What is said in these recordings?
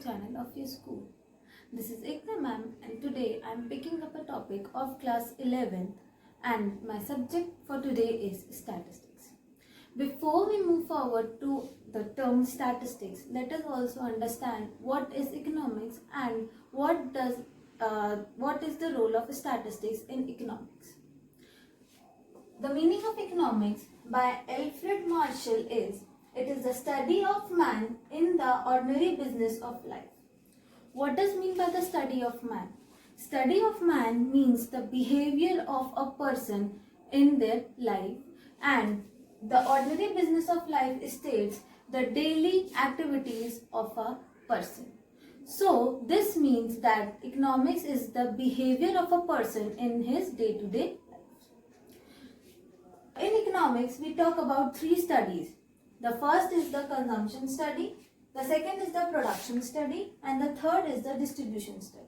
YouTube channel of your school. This is Ekta ma'am and today I am picking up a topic of class 11th and my subject for today is statistics. Before we move forward to the term statistics, let us also understand what is economics and what is the role of statistics in economics. The meaning of economics by Alfred Marshall is it is the study of man in the ordinary business of life. What does mean by the study of man? Study of man means the behavior of a person in their life, and the ordinary business of life states the daily activities of a person. So this means that economics is the behavior of a person in his day-to-day life. In economics, we talk about three studies. The first is the consumption study, the second is the production study, and the third is the distribution study.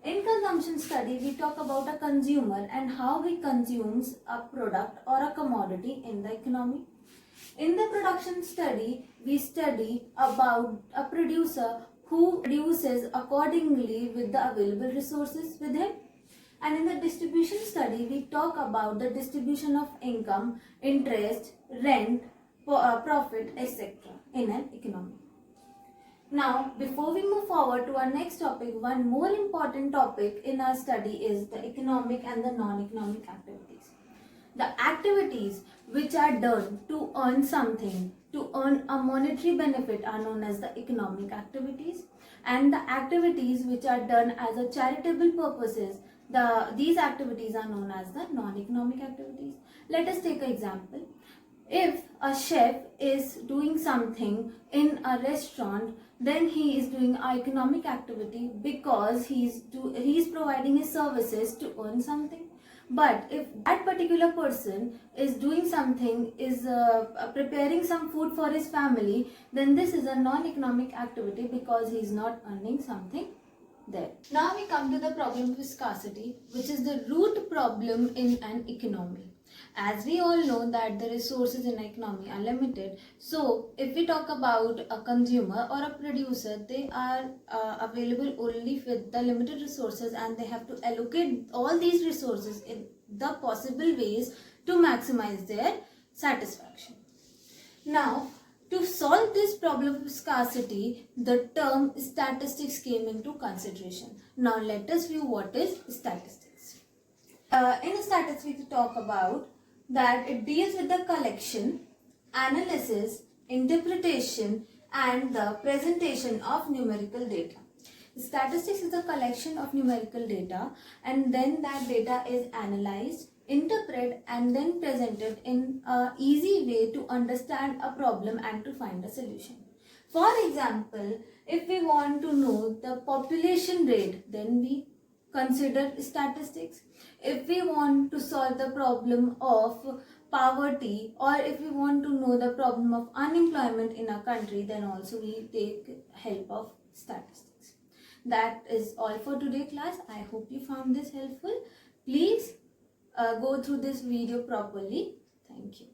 In consumption study, we talk about a consumer and how he consumes a product or a commodity in the economy. In the production study, we study about a producer who produces accordingly with the available resources with him. And in the distribution study, we talk about the distribution of income, interest, rent, profit, etc. in an economy. Now, before we move forward to our next topic, one more important topic in our study is the economic and the non-economic activities. The activities which are done to earn something, to earn a monetary benefit are known as the economic activities, and the activities which are done as a charitable purposes, these activities are known as the non-economic activities. Let us take an example. If a chef is doing something in a restaurant, then he is doing an economic activity because he is providing his services to earn something. But if that particular person is doing something, is preparing some food for his family, then this is a non-economic activity because he is not earning something there. Now we come to the problem of scarcity, which is the root problem in an economy. As we all know that the resources in an economy are limited, so if we talk about a consumer or a producer, they are available only with the limited resources and they have to allocate all these resources in the possible ways to maximize their satisfaction. Now, to solve this problem of scarcity, the term statistics came into consideration. Now let us view what is statistics. In statistics, we talk about that it deals with the collection, analysis, interpretation and the presentation of numerical data. Statistics is the collection of numerical data and then that data is analyzed, interpreted and then presented in an easy way to understand a problem and to find a solution. For example, if we want to know the population rate, then we consider statistics. If we want to solve the problem of poverty or if we want to know the problem of unemployment in a country, then also we take help of statistics. That is all for today class. I hope you found this helpful. Please go through this video properly. Thank you.